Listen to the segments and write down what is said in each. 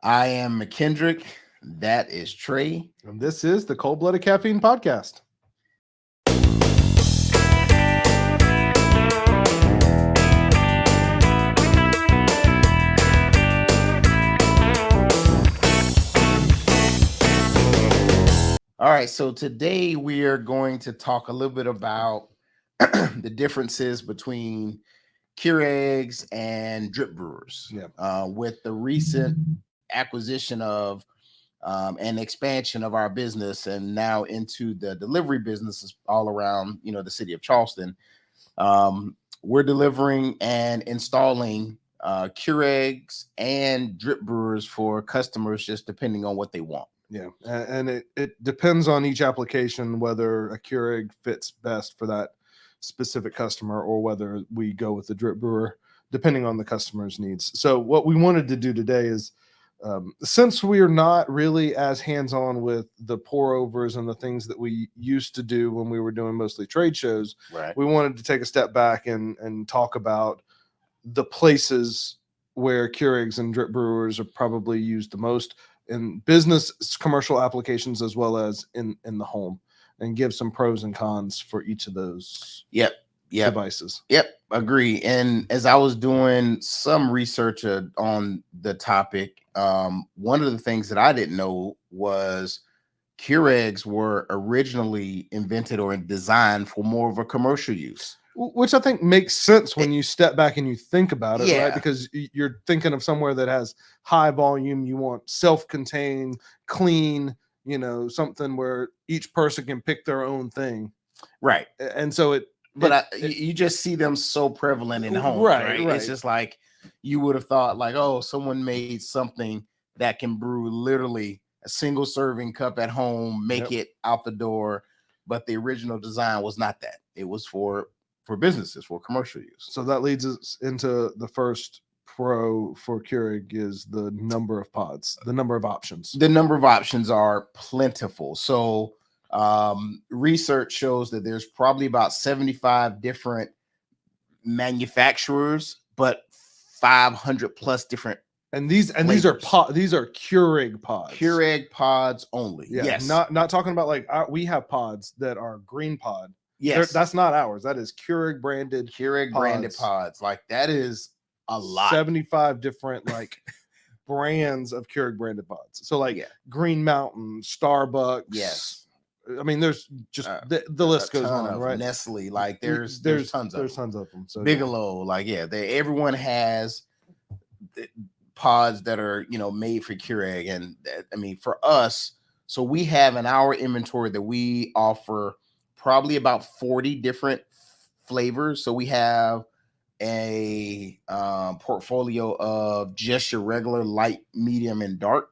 I am McKendrick. That is Trey. And this is the Cold Blooded Caffeine Podcast. All right, so today we are going to talk a little bit about the differences between Keurigs and drip brewers. With the recent acquisition of and expansion of our business, and now into the delivery businesses all around, the city of Charleston. We're delivering and installing Keurigs and drip brewers for customers, just depending on what they want. Yeah, and it depends on each application whether a Keurig fits best for that specific customer or whether we go with the drip brewer, depending on the customer's needs. So what we wanted to do today is, since we are not really as hands-on with the pour overs and the things that we used to do when we were doing mostly trade shows, right, we wanted to take a step back and talk about the places where Keurigs and drip brewers are probably used the most in business, commercial applications, as well as in the home, and give some pros and cons for each of those devices. Agree. And as I was doing some research on the topic, one of the things that I didn't know was Keurigs were originally invented or designed for more of a commercial use, which I think makes sense when you step back and you think about it, right? Because you're thinking of somewhere that has high volume. You want self-contained, clean, something where each person can pick their own thing. Right. And so you just see them so prevalent in homes, right? It's just like you would have thought like, oh, someone made something that can brew literally a single serving cup at home, make it out the door. But the original design was not that. It was for businesses, for commercial use. So that leads us into the first pro for Keurig is the number of pods, the number of options. The number of options are plentiful. So research shows that there's probably about 75 different manufacturers, but 500 plus different. And these are Keurig pods. Keurig pods only. Yeah, yes. Not talking about like we have pods that are green pod. Yes, that's not ours. That is Keurig branded pods. Like that is a lot. 75 different like brands of Keurig branded pods. So like Green Mountain, Starbucks. Yes. I mean, there's just the list goes on, right? Nestle, like there's tons of them. So Bigelow, everyone has pods that are made for Keurig, and I mean for us, so we have in our inventory that we offer probably about 40 different flavors. So we have a portfolio of just your regular light, medium, and dark.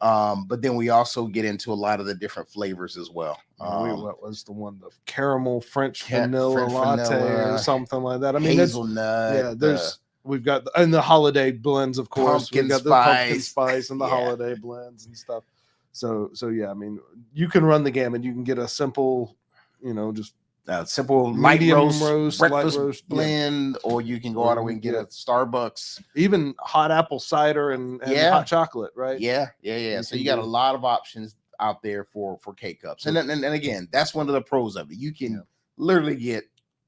But then we also get into a lot of the different flavors as well. What was the one? The caramel French vanilla latte or something like that. I mean, hazelnut. We've got the holiday blends, of course. We've got the pumpkin spice and the holiday blends and stuff. So yeah, I mean, you can run the gamut. You can get a simple, just simple medium roast breakfast blend, or you can go out and get a Starbucks, even hot apple cider and hot chocolate, right? Yeah. So you got a lot of options out there for K-Cups, and again, that's one of the pros of it. You can literally get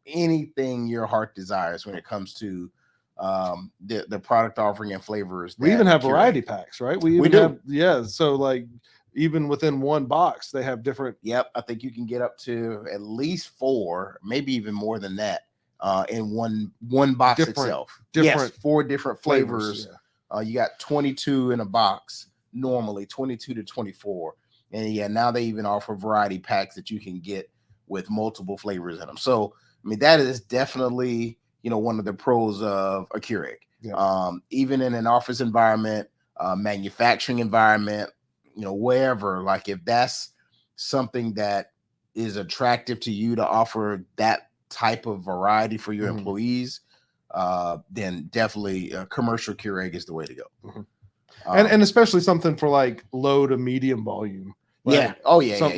anything your heart desires when it comes to the product offering and flavors. We even have variety packs, right? We do. So like, even within one box, they have different. Yep. I think you can get up to at least 4, maybe even more than that, in one box itself. Yes, 4 different flavors. You got 22 in a box, normally 22 to 24. And now they even offer variety packs that you can get with multiple flavors in them. So, I mean, that is definitely, one of the pros of a Keurig. Even in an office environment, manufacturing environment, wherever, like if that's something that is attractive to you to offer that type of variety for your employees, then definitely a commercial Keurig is the way to go. And especially something for like low to medium volume. Right?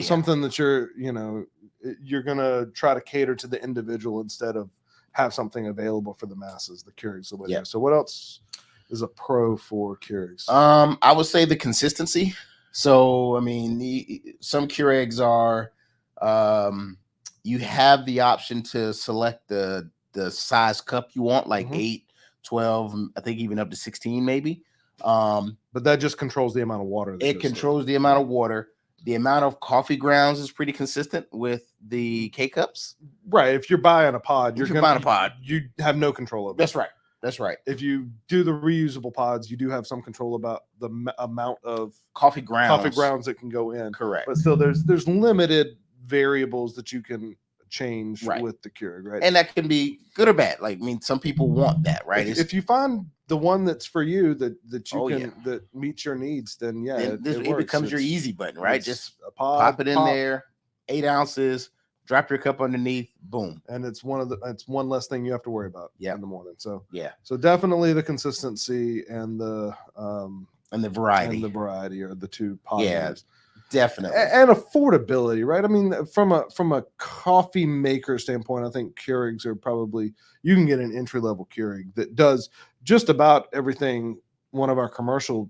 Something that you're going to try to cater to the individual instead of have something available for the masses. The Keurig's the way to go. So what else is a pro for Keurigs? I would say the consistency. So, I mean, some Keurigs are, you have the option to select the size cup you want, like 8, 12, I think even up to 16 maybe. But that just controls the amount of water. It controls the amount of water. The amount of coffee grounds is pretty consistent with the K-Cups. Right. If you're buying a pod, you have no control over it. That's right. That's right. If you do the reusable pods, you do have some control about the amount of coffee grounds that can go in. Correct. But still, there's limited variables that you can change with the Keurig, right? And that can be good or bad. Like, I mean, some people want that, right? If you find the one that's for you that meets your needs, then it becomes your easy button, right? Just a pod, pop it in there, 8 ounces, drop your cup underneath, boom. And it's one less thing you have to worry about in the morning. So so definitely the consistency and the variety are the two positives. Definitely. And affordability, right? I mean, from a coffee maker standpoint, I think Keurigs are probably, you can get an entry-level Keurig that does just about everything one of our commercial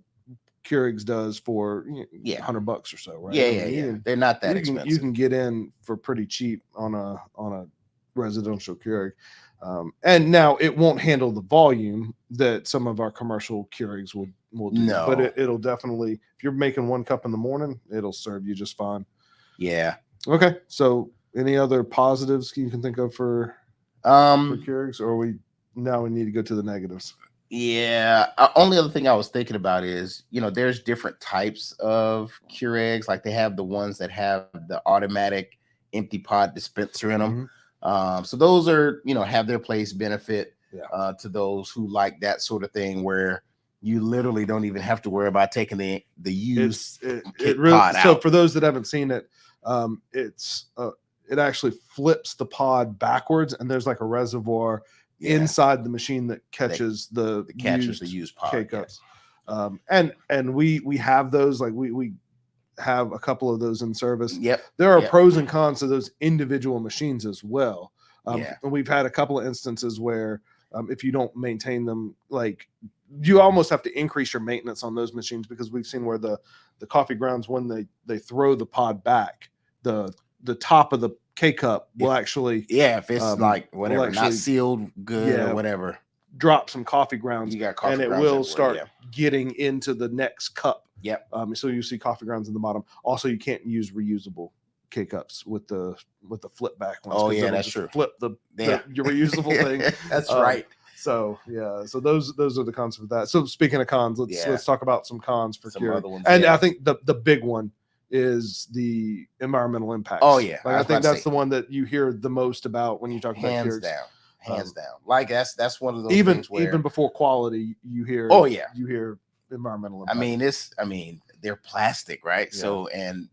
Keurigs does for $100 or so, right? They're not that expensive. You can get in for pretty cheap on a residential Keurig. And now it won't handle the volume that some of our commercial Keurigs will do. No. But it'll definitely, if you're making 1 cup in the morning, it'll serve you just fine. Yeah. Okay. So any other positives you can think of for Keurigs, or we need to go to the negatives? Yeah. Only other thing I was thinking about is, there's different types of Keurigs. Like they have the ones that have the automatic empty pod dispenser in them. So those are, have their place, benefit to those who like that sort of thing, where you literally don't even have to worry about taking the used pod out. So for those that haven't seen it, it actually flips the pod backwards, and there's like a reservoir inside the machine that catches the used pod K-Cups. And we have those, like we have a couple of those in service. There are pros and cons to those individual machines as well. And we've had a couple of instances where if you don't maintain them, like you almost have to increase your maintenance on those machines, because we've seen where the coffee grounds, when they throw the pod back, the top of the K-Cup will actually if it's like whatever, not sealed good or whatever, drop some coffee grounds, and it will start getting into the next cup. So you see coffee grounds in the bottom. Also, you can't use reusable K-Cups with the flip back ones. That's true. Flip your reusable thing. That's right. So those are the cons of that. So speaking of cons, let's talk about some cons for Keurig. I think the big one is the environmental impact. I think that's the one that you hear the most about when you talk about Keurigs. Hands down. Like that's one of those even things where, even before quality, you hear you hear environmental impact. I mean they're plastic, right? So, and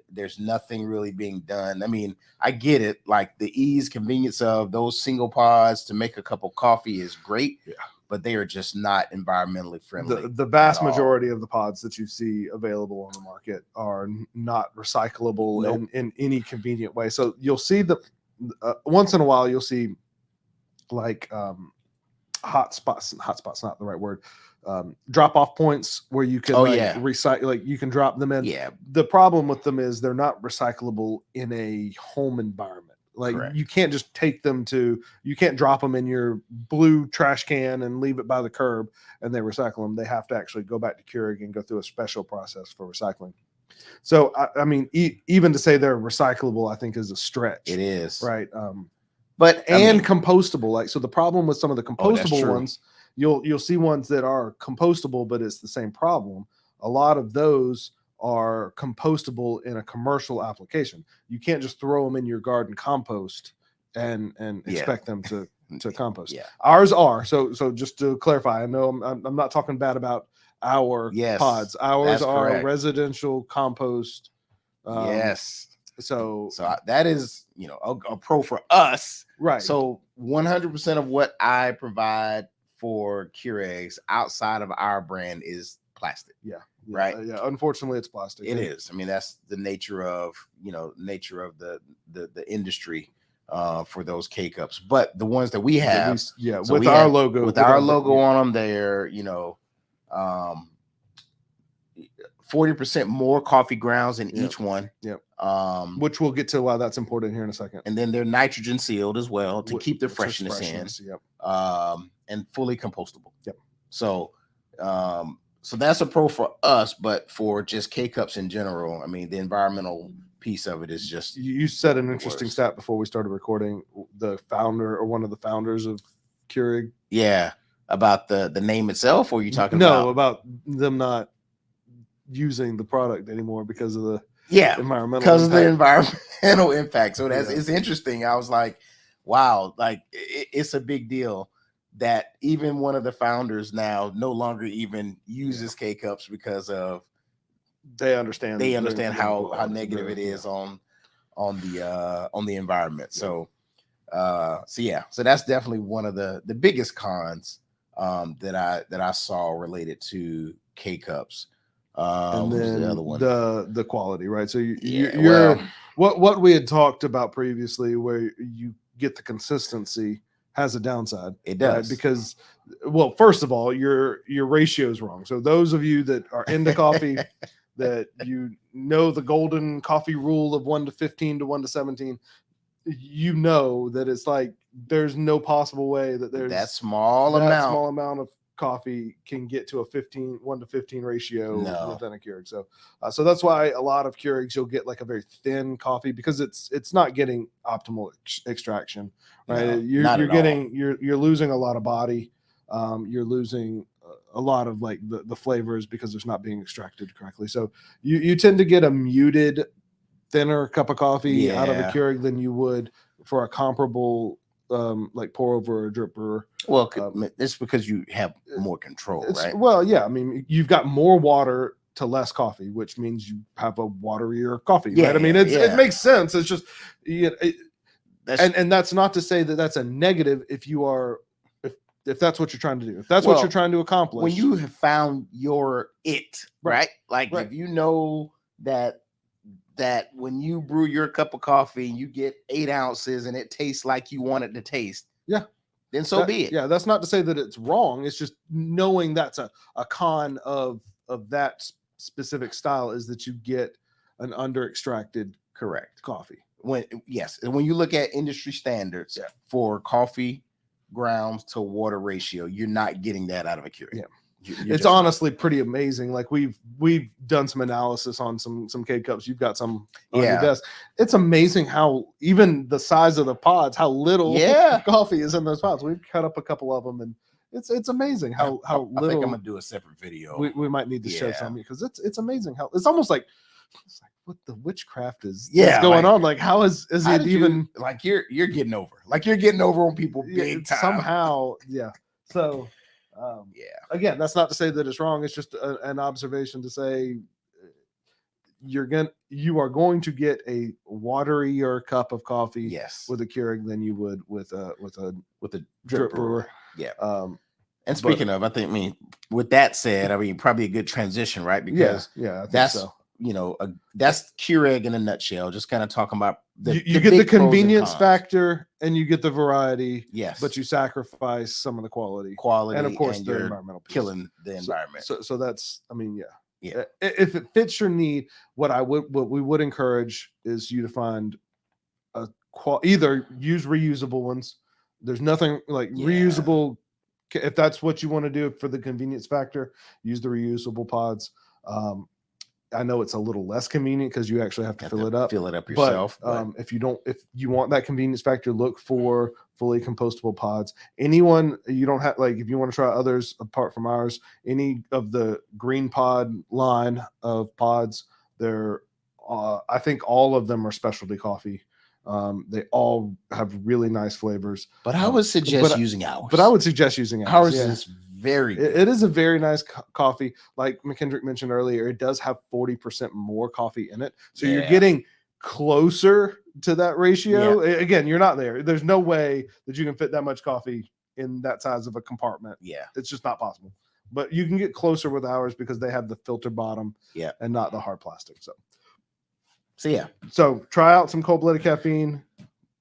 there's nothing really being done. I mean, I get it, like the convenience of those single pods to make a cup of coffee is great, but they are just not environmentally friendly. The vast majority of the pods that you see available on the market are not recyclable in any convenient way. So you'll see once in a while you'll see like hotspot's not the right word, drop off points where you can recycle, like you can drop them in. The problem with them is they're not recyclable in a home environment. Like you can't just you can't drop them in your blue trash can and leave it by the curb and they recycle them. They have to actually go back to Keurig and go through a special process for recycling. So I mean, even to say they're recyclable, I think is a stretch. It is, right? But compostable. Like, so the problem with some of the compostable ones, you'll see ones that are compostable, but it's the same problem. A lot of those are compostable in a commercial application. You can't just throw them in your garden compost and expect them to compost. Ours are. So just to clarify, I know I'm not talking bad about our pods. Ours are residential compost. So that is, a pro for us. Right. So 100% of what I provide for Keurigs outside of our brand is plastic. Right. Unfortunately, it's plastic. It is. I mean, that's the nature of the industry. for those K-Cups. But the ones that we have, so with our logo, with our logo on them, they're 40% more coffee grounds in each one. Yep. Which we'll get to why that's important here in a second. And then they're nitrogen sealed as well to keep the freshness in. Yep. And fully compostable. Yep. So that's a pro for us, but for just K-Cups in general, I mean, the environmental piece of it is just. You said an interesting stat before we started recording. The founder or one of the founders of Keurig. Yeah. About the name itself, or are you talking about them not using the product anymore because of the environmental impact. So it's interesting. I was like, wow, like it's a big deal that even one of the founders now no longer even uses K-Cups because of they understand how negative it is on the environment. So that's definitely one of the biggest cons that I saw related to K-Cups. And then the other one, the quality, right? So you're what we had talked about previously, where you get the consistency, has a downside. It does, right? Because, well, first of all, your ratio is wrong. So those of you that are into coffee, that the golden coffee rule of 1-15 to 1-17, that it's like there's no possible way that there's that small amount of coffee can get to a 1-15 ratio within a Keurig. So that's why a lot of Keurigs you'll get like a very thin coffee because it's not getting optimal extraction, right? No, you're losing a lot of body. You're losing a lot of like the flavors because it's not being extracted correctly. So you tend to get a muted, thinner cup of coffee out of a Keurig than you would for a comparable like pour over or drip brewer. Well, it's because you have more control, right? Well, yeah. I mean, you've got more water to less coffee, which means you have a waterier coffee, right? I mean, it makes sense. It's just, and that's not to say that that's a negative if you are, if that's what you're trying to do, if that's what you're trying to accomplish. When you have found your right? Like if you know that when you brew your cup of coffee, you get 8 ounces and it tastes like you want it to taste. Yeah. Then so be it. Yeah. That's not to say that it's wrong. It's just knowing that's a con of that specific style is that you get an under extracted coffee. When you look at industry standards for coffee grounds to water ratio, you're not getting that out of a Keurig. Yeah. It's honestly pretty amazing. Like we've done some analysis on some K-Cups. You've got some on your desk. It's amazing how even the size of the pods, how little coffee is in those pods. We've cut up a couple of them, and it's amazing how little. I think I'm gonna do a separate video. We might need to show some because it's amazing how it's almost like what the witchcraft is going on. Like how is it even like you're getting over on people big time somehow. Yeah. So. Again, that's not to say that it's wrong. It's just an observation to say you are going to get a waterier cup of coffee with a Keurig than you would with a drip brewer. Yeah. And speaking of, with that said, probably a good transition, right? Because I think that's so. That's Keurig in a nutshell. Just kind of talking about you get the convenience factor and you get the variety. Yes, but you sacrifice some of the quality, and of course the environmental piece. Killing the environment. So that's, if it fits your need, what we would encourage is you to find either use reusable ones. There's nothing like reusable. If that's what you want to do for the convenience factor, use the reusable pods. I know it's a little less convenient because you actually have to fill it up yourself. But if you want that convenience factor, look for fully compostable pods. Anyone you don't have, like if you want to try others apart from ours, any of the Green Pod line of pods, they're I think all of them are specialty coffee. They all have really nice flavors. But I would suggest using ours. But I would suggest using ours. Ours is very good. It is a very nice coffee. Like McKendrick mentioned earlier, it does have 40% more coffee in it. So you're getting closer to that ratio. Again, you're not there. There's no way that you can fit that much coffee in that size of a compartment. Yeah. It's just not possible. But you can get closer with ours because they have the filter bottom and not the hard plastic. So try out some Cold Blooded Caffeine.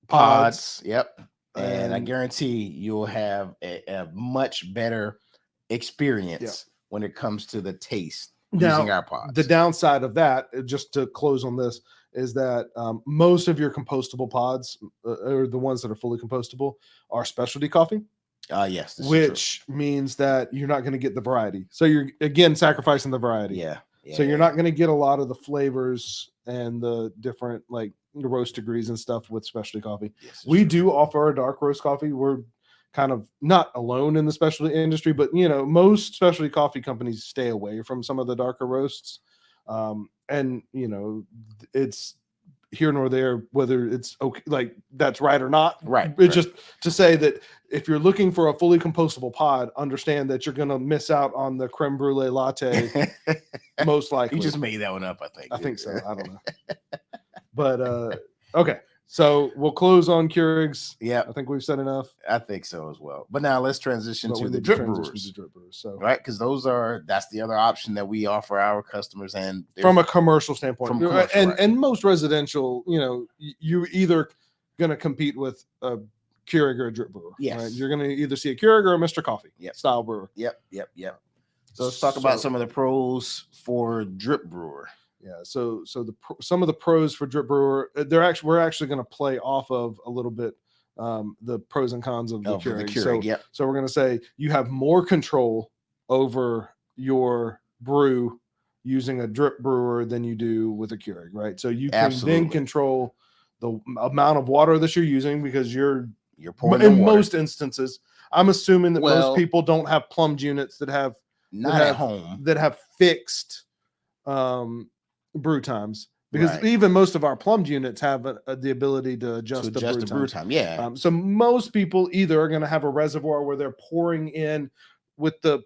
pods. Yep. And I guarantee you'll have a much better experience when it comes to the taste using our pods. The downside of that, just to close on this, is that most of your compostable pods, or the ones that are fully compostable, are specialty coffee. Yes. Which means that you're not going to get the variety. So you're, again, sacrificing the variety. Yeah. So you're not going to get a lot of the flavors and the different, like, the roast degrees and stuff with specialty coffee. Yes, we do offer a dark roast coffee. We're kind of not alone in the specialty industry, but, you know, most specialty coffee companies stay away from some of the darker roasts. And, you know, it's here nor there whether it's okay, like that's right or not. Right. It's just to say that if you're looking for a fully compostable pod, understand that you're going to miss out on the creme brulee latte. Most likely. You just made that one up, I think. I think so. I don't know. But okay. So we'll close on Keurigs. Yeah. I think we've said enough. I think so as well. But now let's transition to the drip brewers. So right, because that's the other option that we offer our customers, and from a commercial standpoint. Commercial, and most residential, you know, you're either going to compete with a Keurig or a drip brewer. Yes. Right? You're going to either see a Keurig or a Mr. Coffee style brewer. Yep. So let's talk about some of the pros for drip brewer. Yeah, so some of the pros for drip brewer, we're actually going to play off of a little bit the pros and cons of the Keurig. So we're going to say you have more control over your brew using a drip brewer than you do with a Keurig, right? So you can then control the amount of water that you're using, because you're pouring in most instances. I'm assuming that most people don't have plumbed units that have at home that have fixed brew times, because even most of our plumbed units have the ability to adjust the brew time. Yeah. So most people either are going to have a reservoir where they're pouring in with the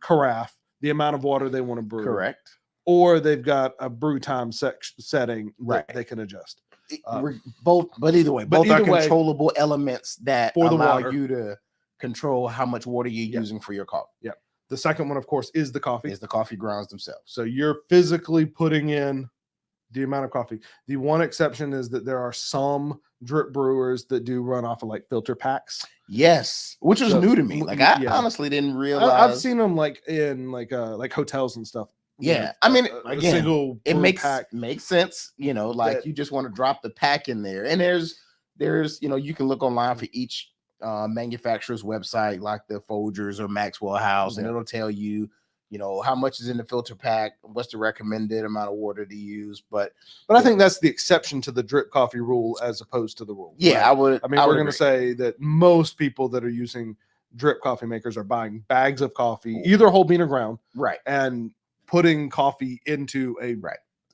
carafe the amount of water they want to brew. Correct. Or they've got a brew time setting that they can adjust. But either way, both are controllable elements that allow you to control how much water you're using for your coffee. Yeah. The second one, of course, is the coffee. Is the coffee grounds themselves. So you're physically putting in the amount of coffee. The one exception is that there are some drip brewers that do run off of like filter packs. Yes, which was new to me. Like I honestly didn't realize. I've seen them like in like hotels and stuff. Yeah, I mean, again, it makes sense. You know, like you just want to drop the pack in there, and there's you can look online for each manufacturer's website, like the Folgers or Maxwell House, and it'll tell you, how much is in the filter pack, what's the recommended amount of water to use. But I think that's the exception to the drip coffee rule as opposed to the rule. Yeah, right? We're going to say that most people that are using drip coffee makers are buying bags of coffee, either whole bean or ground, right, and putting coffee into a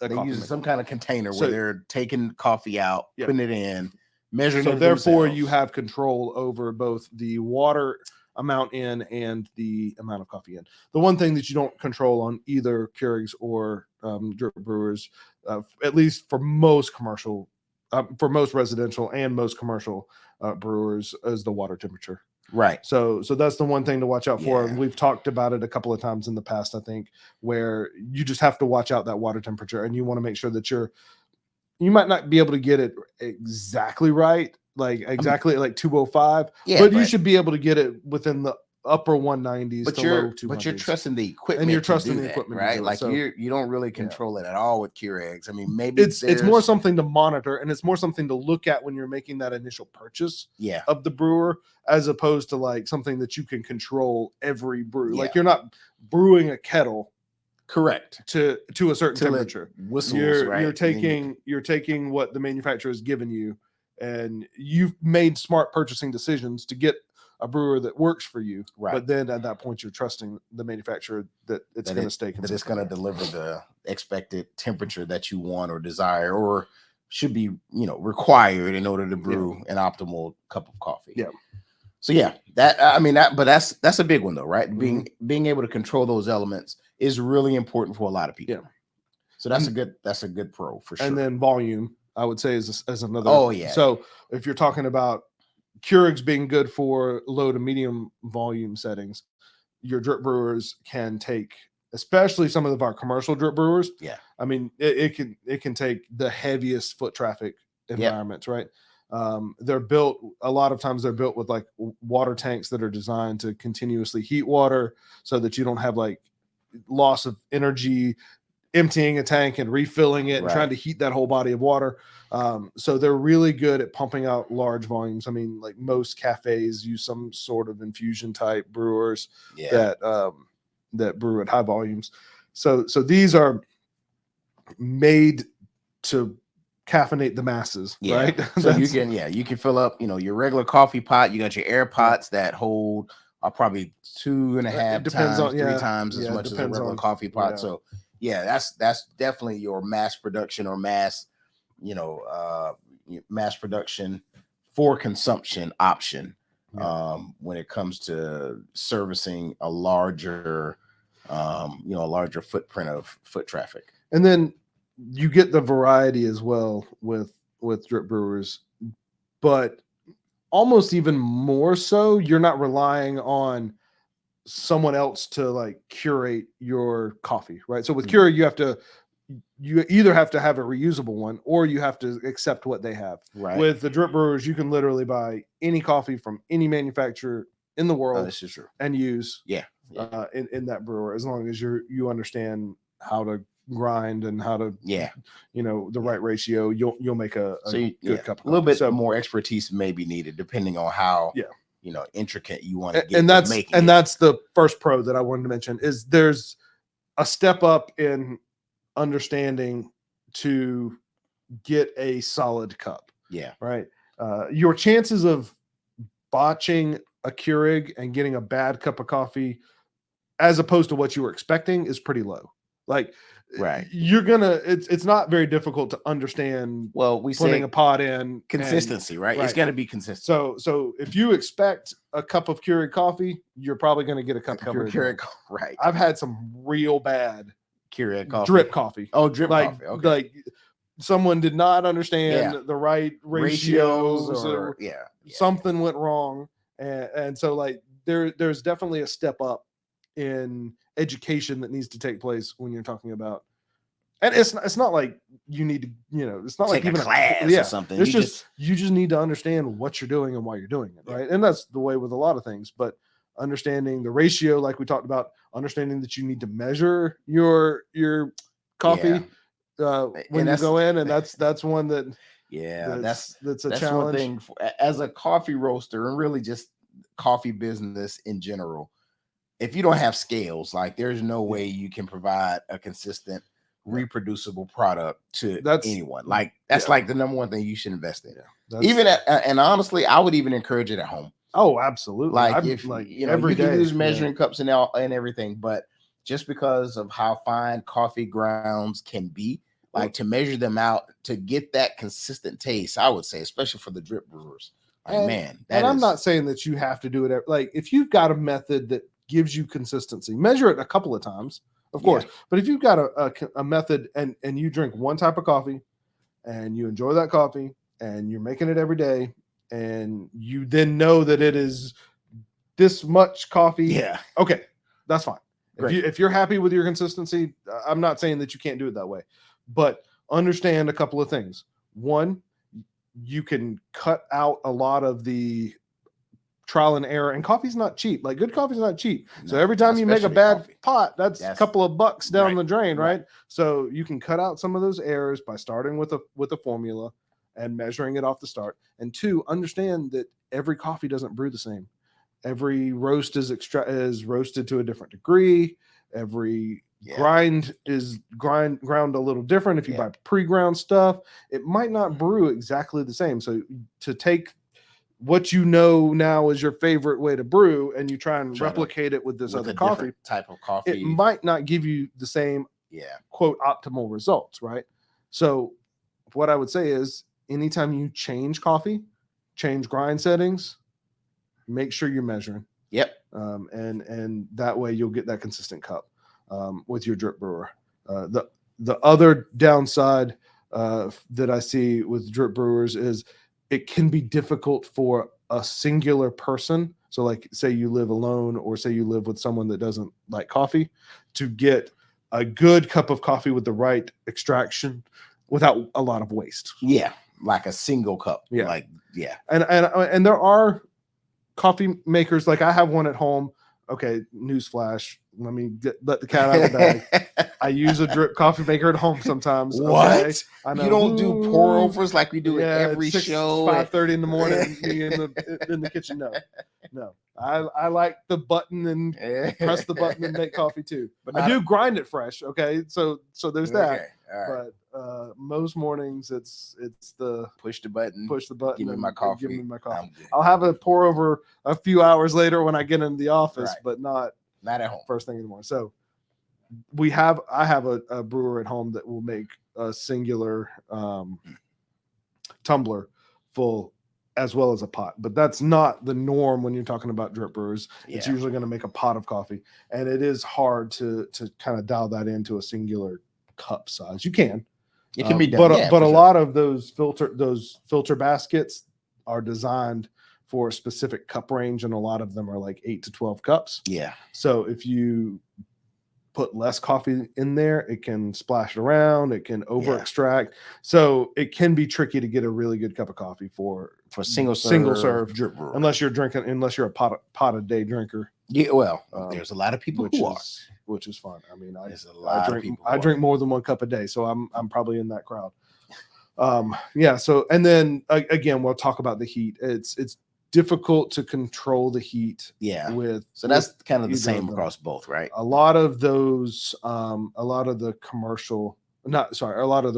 they use some kind of container where they're taking coffee out, putting it in, measuring it. So therefore, you have control over both the water amount in and the amount of coffee in. The one thing that you don't control on either Keurigs or drip brewers, at least for most commercial, for most residential and most commercial brewers, is the water temperature. Right. So that's the one thing to watch out for. And we've talked about it a couple of times in the past, I think, where you just have to watch out that water temperature, and you want to make sure that you might not be able to get it exactly right, like exactly like 205, but you should be able to get it within the upper 190s to low 200s. But you're trusting the equipment, and you're trusting the equipment, right? Like you don't really control it at all with Keurigs. I mean, maybe it's more something to monitor, and it's more something to look at when you're making that initial purchase of the brewer, as opposed to like something that you can control every brew. Like you're not brewing a kettle correct to a certain temperature. Whistles, you're taking what the manufacturer has given you, and you've made smart purchasing decisions to get a brewer that works for you, right? But then at that point, you're trusting the manufacturer that it's going to stay consistent, that it's going to deliver the expected temperature that you want or desire, or should be, required in order to brew an optimal cup of coffee. Yeah. So but that's a big one though, right? Mm-hmm. Being able to control those elements is really important for a lot of people. Yeah. So that's a good pro for sure. And then volume, I would say, is another. Oh yeah. So if you're talking about Keurigs being good for low to medium volume settings, your drip brewers can take, especially some of our commercial drip brewers. Yeah. I mean, it can take the heaviest foot traffic environments, right? They're built, a lot of times they're built with like water tanks that are designed to continuously heat water so that you don't have like loss of energy emptying a tank and refilling it and trying to heat that whole body of water. So they're really good at pumping out large volumes. I mean, like most cafes use some sort of infusion type brewers that brew at high volumes. So these are made to caffeinate the masses, right? So you can fill up, your regular coffee pot. You got your air pots that hold probably 2.5 times, 3 times as much as a regular coffee pot. So that's definitely your mass production or mass production for consumption option when it comes to servicing a larger footprint of foot traffic. And then you get the variety as well with drip brewers, but almost even more so, you're not relying on someone else to like curate your coffee, right? So with Keurig, you either have to have a reusable one or you have to accept what they have. Right. With the drip brewers, you can literally buy any coffee from any manufacturer in the world this is true. And use in that brewer, as long as you understand how to grind and how to the right ratio, you'll make a good cup of coffee. A little bit more expertise may be needed depending on how intricate you want to get. And that's the first pro that I wanted to mention, is there's a step up in understanding to get a solid cup. Right. Your chances of botching a Keurig and getting a bad cup of coffee as opposed to what you were expecting is pretty low. Like, you're gonna, it's not very difficult to understand. Well, we putting a pot in consistency, right? It's got to be consistent. So if you expect a cup of Keurig coffee, you're probably going to get a cup of Keurig. Right. I've had some real bad Keurig coffee, drip coffee. Oh, drip coffee. Okay. Like someone did not understand the right ratios or something went wrong, and so like there's definitely a step up in education that needs to take place when you're talking about, and it's not like you need to, it's not take like even a class or something. It's you just need to understand what you're doing and why you're doing it, right? And that's the way with a lot of things, but understanding the ratio, like we talked about, understanding that you need to measure your coffee when you go in, and that's one that that's a challenge. One thing as a coffee roaster and really just coffee business in general. If you don't have scales, like there's no way you can provide a consistent, reproducible product to anyone. Like that's like the number one thing you should invest in. And honestly, I would even encourage it at home. Oh, absolutely. Like every day, use measuring cups and everything, but just because of how fine coffee grounds can be, like to measure them out to get that consistent taste, I would say, especially for the drip brewers. Like, I'm not saying that you have to do it. Like if you've got a method that gives you consistency, measure it a couple of times, of course. But if you've got a method and you drink one type of coffee and you enjoy that coffee and you're making it every day and you then know that it is this much coffee, okay, that's fine. If you're happy with your consistency, I'm not saying that you can't do it that way, but understand a couple of things. One, you can cut out a lot of the trial and error, and coffee's not cheap. Like good coffee's not cheap. So every time you make a bad pot, that's a couple of bucks down the drain, right? So you can cut out some of those errors by starting with a formula and measuring it off the start. And two, understand that every coffee doesn't brew the same. Every roast is roasted to a different degree. Every grind is ground a little different. If you buy pre-ground stuff, it might not brew exactly the same. So to take what you know now is your favorite way to brew and you try and replicate it with this other coffee type of coffee, it might not give you the same quote optimal results, right? So what I would say is anytime you change coffee, change grind settings, make sure you're measuring. And that way you'll get that consistent cup with your drip brewer. The other downside that I see with drip brewers is it can be difficult for a singular person. So like say you live alone or say you live with someone that doesn't like coffee, to get a good cup of coffee with the right extraction without a lot of waste. like a single cup. Yeah. Like, yeah. And there are coffee makers. Like I have one at home. Okay, newsflash. Let the cat out of the bag. I use a drip coffee maker at home sometimes. What? Okay? I know. You don't do pour overs like we do at every show. 5:30 in the morning, me in the kitchen. No. I like the button and press the button and make coffee too. But I do grind it fresh. Okay, so there's that. Okay. All right. But most mornings it's the push the button. Give me my coffee. Give me my coffee. I'll have a pour over a few hours later when I get into the office, right. but not at home first thing in the morning. So I have a brewer at home that will make a singular tumbler full as well as a pot, but that's not the norm when you're talking about drip brewers. Yeah. It's usually going to make a pot of coffee, and it is hard to kind of dial that into a singular cup size. You can. It can be done, but a lot of those filter baskets are designed for a specific cup range, and a lot of them are like 8 to 12 cups. Yeah. So if you put less coffee in there, it can splash it around, it can over extract. So it can be tricky to get a really good cup of coffee for single serve drip brewer, unless you're a pot a day drinker. Yeah, well, there's a lot of people which is fine. I mean, I drink more than 1 cup a day, so I'm probably in that crowd. So and then again, we'll talk about the heat. It's difficult to control the heat. Yeah. That's kind of the same across both, right? A lot of those, a lot of the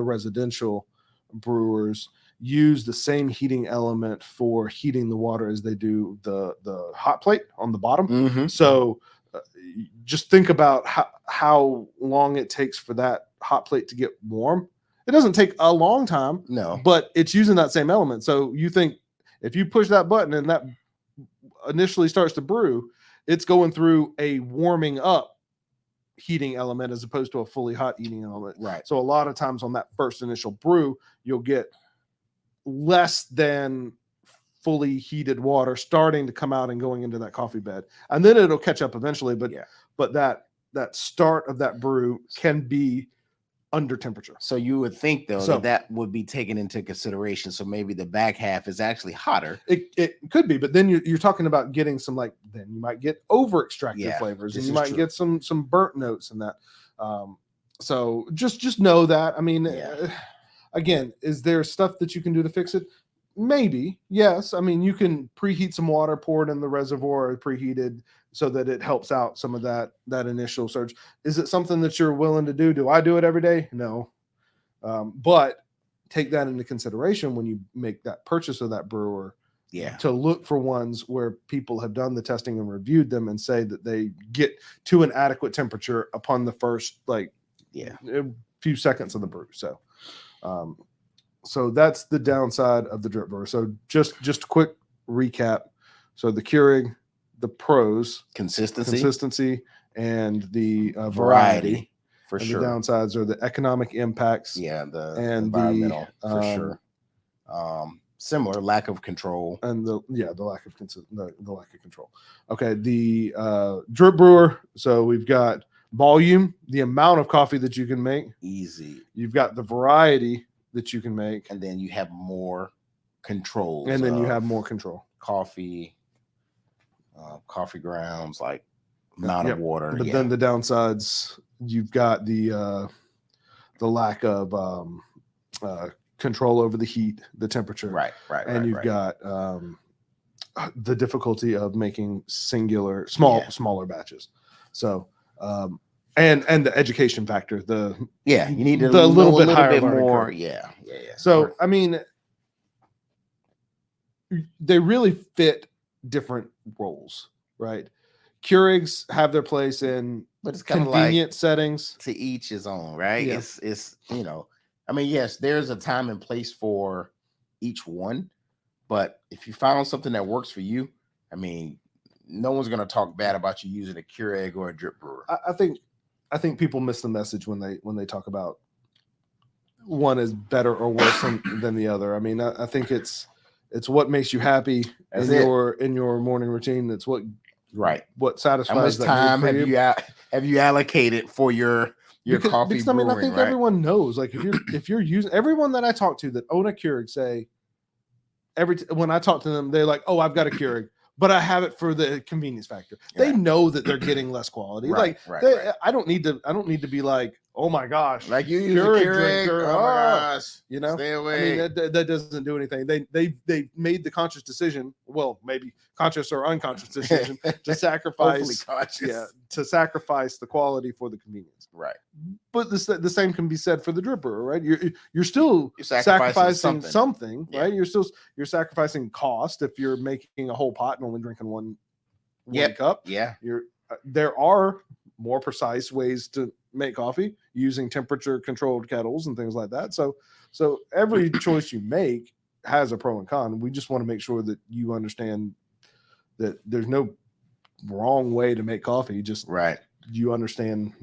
residential brewers use the same heating element for heating the water as they do the hot plate on the bottom. Mm-hmm. So just think about how long it takes for that hot plate to get warm. It doesn't take a long time. No. But it's using that same element. So you think, if you push that button and that initially starts to brew, it's going through a warming up heating element as opposed to a fully hot heating element. Right. So a lot of times on that first initial brew, you'll get less than fully heated water starting to come out and going into that coffee bed. And then it'll catch up eventually. But that start of that brew can be under temperature. So you would think though that would be taken into consideration. So maybe the back half is actually hotter. It could be, but then you're talking about getting some then you might get over extracted flavors, and you might get some burnt notes in that. So just know that. I mean, again, is there stuff that you can do to fix it? Maybe, yes. I mean, you can preheat some water, pour it in the reservoir preheated, so that it helps out some of that initial surge. Is it something that you're willing to do? Do I do it every day? No. But take that into consideration when you make that purchase of that brewer. Yeah. To look for ones where people have done the testing and reviewed them and say that they get to an adequate temperature upon the first a few seconds of the brew. So that's the downside of the drip brewer. So just a quick recap. So the Keurig, the pros, consistency, and the variety. For sure. The downsides are the economic impacts. Yeah, the environmental for sure. Similar lack of control. And the lack of the lack of control. Okay, the drip brewer. So we've got volume, the amount of coffee that you can make. Easy. You've got the variety that you can make, and then you have more control. And then you have more control. Coffee grounds, like amount of water. But then the downsides, you've got the lack of control over the heat, the temperature. Right. And you've got the difficulty of making smaller batches. So and the education factor, you need a little bit more. Curve. Yeah. So I mean, they really fit different roles, right? Keurigs have their place in it's convenient settings. To each his own, right? Yeah. It's I mean, yes, there's a time and place for each one, but if you found something that works for you, I mean, no one's gonna talk bad about you using a Keurig or a drip brewer. I think people miss the message when they talk about one is better or worse than the other. I mean, I think it's what makes you happy in your morning routine. It's what satisfies. How much time have you allocated for your coffee because brewing, I think right? everyone knows, like if you're using, everyone that I talk to that own a Keurig say when I talk to them, they're like, oh, I've got a Keurig, but I have it for the convenience factor. They know that they're getting less quality. Right, I don't need to be like, oh my gosh, like you use a Keurig drinker, oh my gosh, you know, stay away. I mean, that doesn't do anything. They made the conscious decision, well, maybe conscious or unconscious decision to sacrifice, to sacrifice the quality for the convenience. Right. But the same can be said for the drip brewer, right? You're still sacrificing something, right? You're sacrificing cost if you're making a whole pot and only drinking one cup. Yeah. There are more precise ways to make coffee using temperature controlled kettles and things like that. So every choice you make has a pro and con. We just want to make sure that you understand that there's no wrong way to make coffee. Just you understand,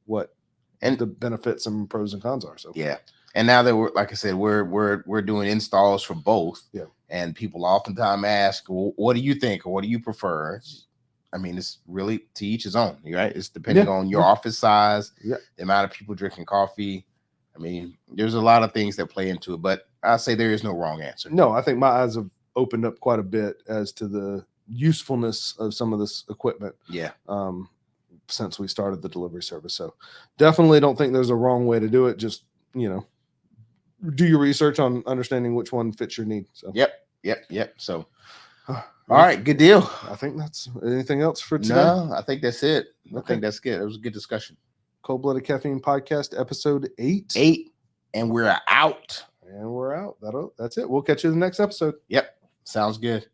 what and the benefits and pros and cons are. So and now that we're, like I said, we're doing installs for both. Yeah. And people oftentimes ask, well, what do you think or what do you prefer? I mean, it's really to each his own, right? It's depending on your office size, the amount of people drinking coffee. I mean, there's a lot of things that play into it, but I say there is no wrong answer. No, I think my eyes have opened up quite a bit as to the usefulness of some of this equipment. Yeah. Since we started the delivery service. So definitely don't think there's a wrong way to do it. Just, do your research on understanding which one fits your need. So Yep. So all right, good deal. I think that's anything else for today. No, I think that's it. I think that's good. It was a good discussion. Cold Blooded Caffeine Podcast, episode 8. And we're out. That's it. We'll catch you in the next episode. Yep. Sounds good.